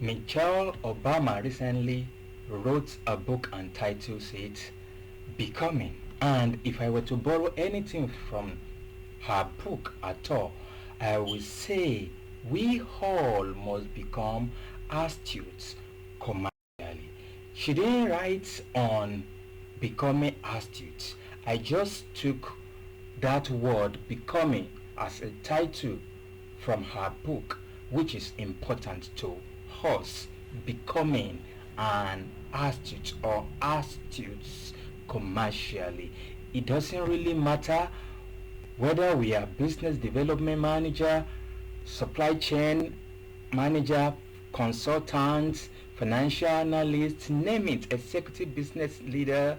Michelle Obama recently wrote a book entitled it Becoming. And if I were to borrow anything from her book at all, I would say we all must become astute commercially. She didn't write on becoming astute. I just took that word becoming as a title from her book, which is important to us, becoming an astute or astutes commercially. It doesn't really matter whether we are business development manager, supply chain manager, consultants, financial analysts, name it, executive business leader,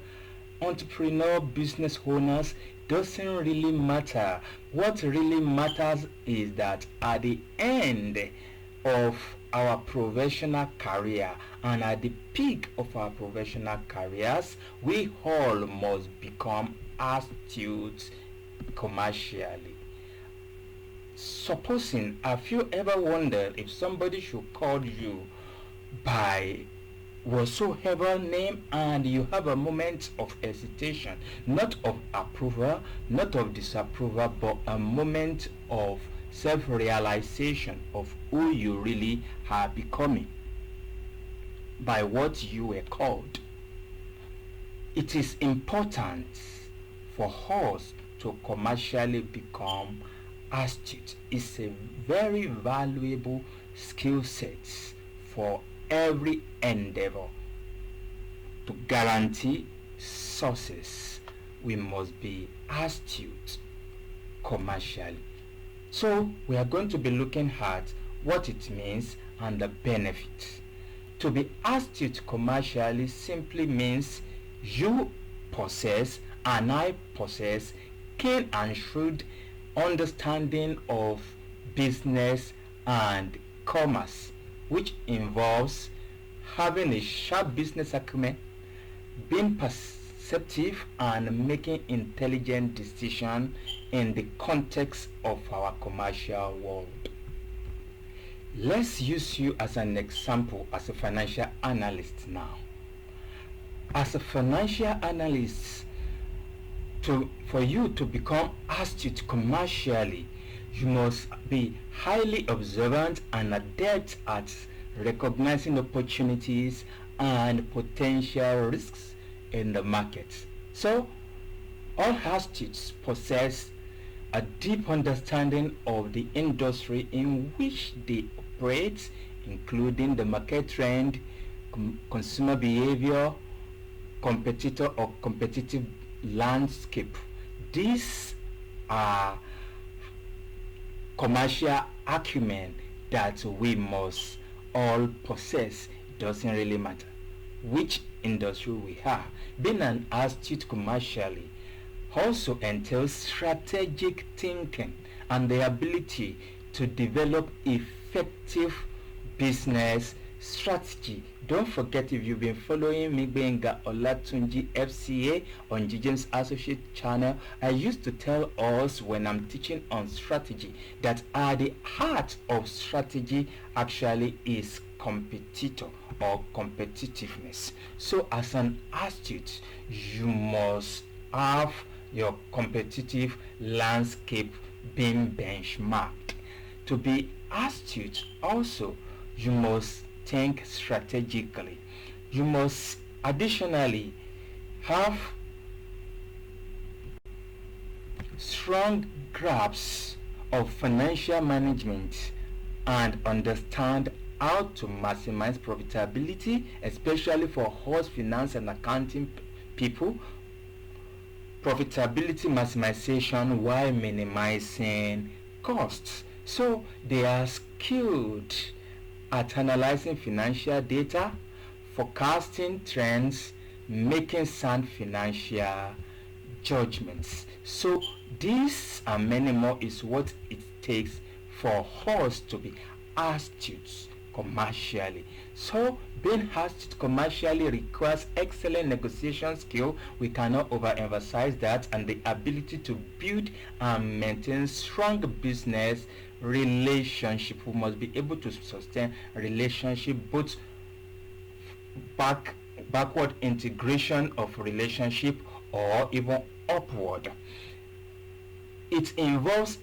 entrepreneur, business owners, doesn't really matter. What really matters is that at the end of our professional career and at the peak of our professional careers, we all must become astute commercially. Supposing, have you ever wondered if somebody should call you by whatsoever name and you have a moment of hesitation, not of approval, not of disapproval, but a moment of self-realization of who you really are becoming by what you were called? It is important for us to commercially become astute. It's a very valuable skill set for every endeavor. To guarantee success, we must be astute commercially. So we are going to be looking at what it means and the benefits. To be astute commercially simply means you possess and I possess keen and shrewd understanding of business and commerce, which involves having a sharp business acumen, being perceptive, and making intelligent decisions in the context of our commercial world. Let's use you as an example as a financial analyst now. As a financial analyst, for you to become astute commercially, you must be highly observant and adept at recognizing opportunities and potential risks in the market. So, all astutes possess a deep understanding of the industry in which they operate, including the market trend, consumer behavior, competitor or competitive landscape. These are commercial acumen that we must all possess. It doesn't really matter which industry we are. Being an astute commercially also entails strategic thinking and the ability to develop effective business strategy. Don't forget, if you've been following me, Benga Olatunji FCA on James Associate channel, I used to tell us when I'm teaching on strategy that at the heart of strategy actually is competitor or competitiveness. So as an astute, you must have your competitive landscape being benchmarked. To be astute also, you must think strategically. You must additionally have strong grasp of financial management and understand how to maximize profitability, especially for us finance and accounting people. Profitability maximization while minimizing costs. So they are skilled at analyzing financial data, forecasting trends, making sound financial judgments. So these and many more is what it takes for us to be astute commercially. So being astute commercially requires excellent negotiation skill. We cannot overemphasize that, and the ability to build and maintain strong business relationship. We must be able to sustain relationship, both backward integration of relationship or even upward. It involves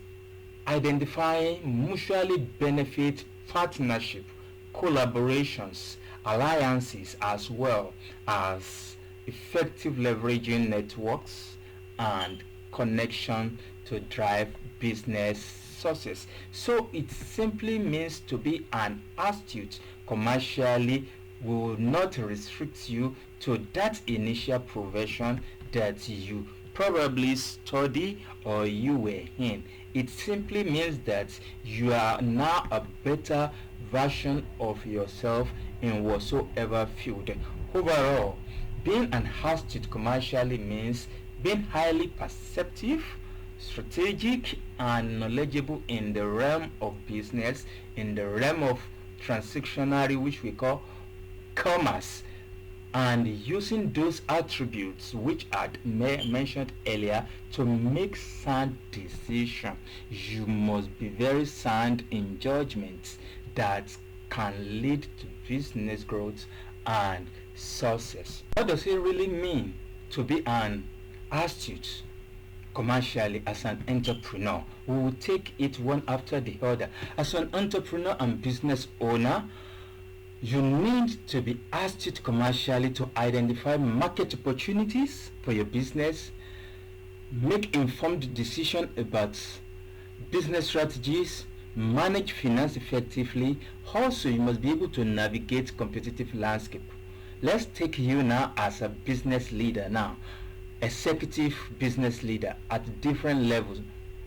identifying mutually benefit partnership, collaborations, alliances, as well as effective leveraging networks and connection to drive business success. So it simply means to be an astute commercially will not restrict you to that initial profession that you probably study or you were in. It simply means that you are now a better version of yourself in whatsoever field. Overall, being an astute commercially means being highly perceptive, strategic, and knowledgeable in the realm of business, in the realm of transactionary, which we call commerce, and using those attributes which I mentioned earlier to make sound decisions. You must be very sound in judgments that can lead to business growth and success. What does it really mean to be an astute commercially as an entrepreneur? We will take it one after the other. As an entrepreneur and business owner, you need to be astute commercially to identify market opportunities for your business, make informed decisions about business strategies, manage finance effectively. Also, you must be able to navigate competitive landscape. Let's take you now as a business leader now, executive business leader at different levels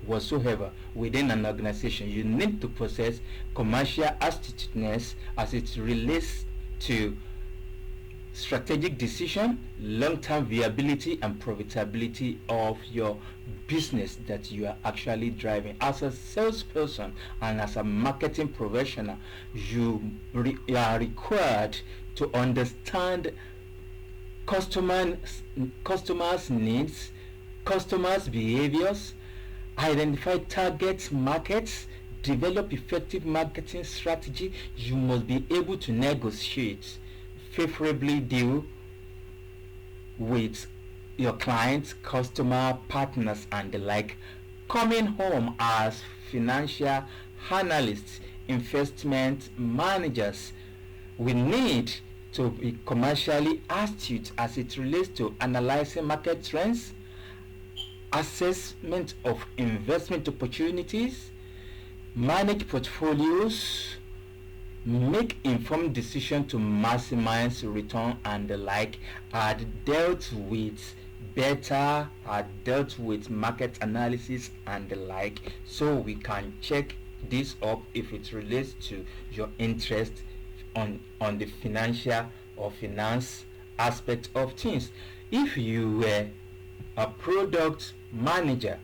whatsoever within an organization. You need to possess commercial astuteness as it relates to strategic decision, long-term viability and profitability of your business that you are actually driving. As a salesperson and as a marketing professional, you are required to understand customers' needs, customers' behaviors, identify target markets, develop effective marketing strategy. You must be able to negotiate, favorably deal with your clients, customer, partners, and the like. Coming home as financial analysts, investment managers, we need to be commercially astute as it relates to analyzing market trends, assessment of investment opportunities, manage portfolios, make informed decisions to maximize return and the like. Had dealt with market analysis and the like, so we can check this up if it relates to your interest on the financial or finance aspect of things. If you were a product manager,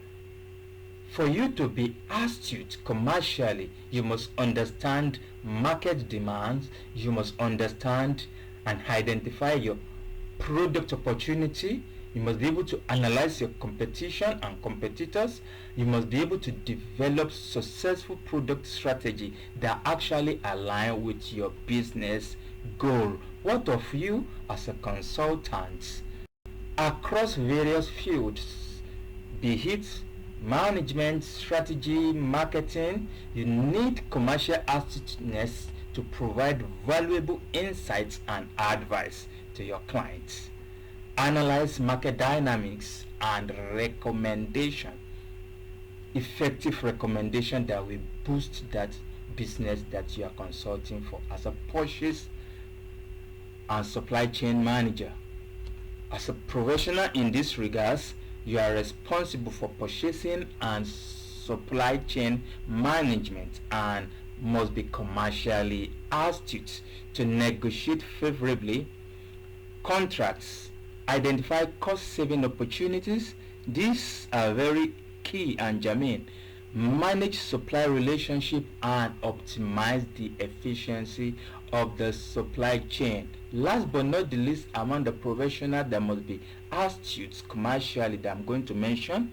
for you to be astute commercially, you must understand market demands, you must understand and identify your product opportunity, you must be able to analyze your competition and competitors, you must be able to develop successful product strategy that actually align with your business goal. What of you as a consultant across various fields, be it management, strategy, marketing? You need commercial astuteness to provide valuable insights and advice to your clients. Analyze market dynamics and recommendation, effective recommendation that will boost that business that you are consulting for. As a purchase and supply chain manager, as a professional in this regards, you are responsible for purchasing and supply chain management and must be commercially astute to negotiate favorably contracts, identify cost-saving opportunities. These are very key and germane manage supply relationship, and optimize the efficiency of the supply chain. Last but not the least, among the professionals that must be astute commercially that I'm going to mention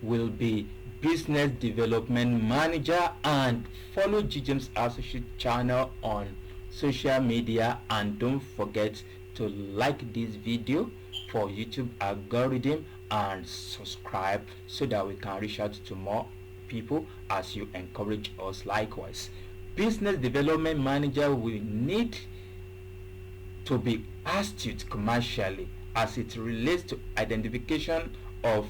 will be business development manager. And follow GGEM's Associate channel on social media, and don't forget to like this video for YouTube algorithm and subscribe so that we can reach out to more people as you encourage us. Likewise, business development manager will need to be astute commercially as it relates to identification of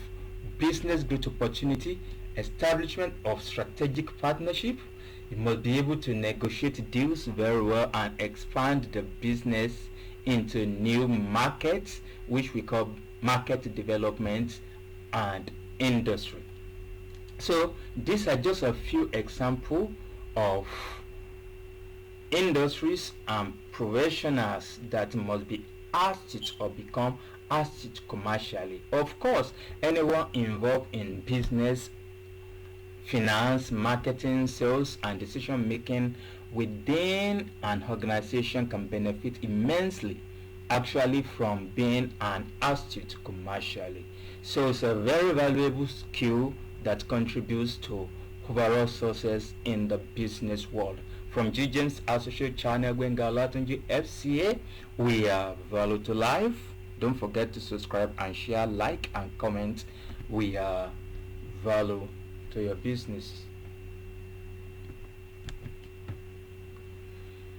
business growth opportunity, establishment of strategic partnership. You must be able to negotiate deals very well and expand the business into new markets, which we call market development and industry. So these are just a few examples of industries and professionals that must be astute or become astute commercially. Of course, anyone involved in business, finance, marketing, sales, and decision making within an organization can benefit immensely actually from being an astute commercially. So it's a very valuable skill that contributes to overall success in the business world. From GGEM's Associate Channel Gwengalatunji FCA, we are Value to Life. Don't forget to subscribe and share, like and comment. We are value to your business.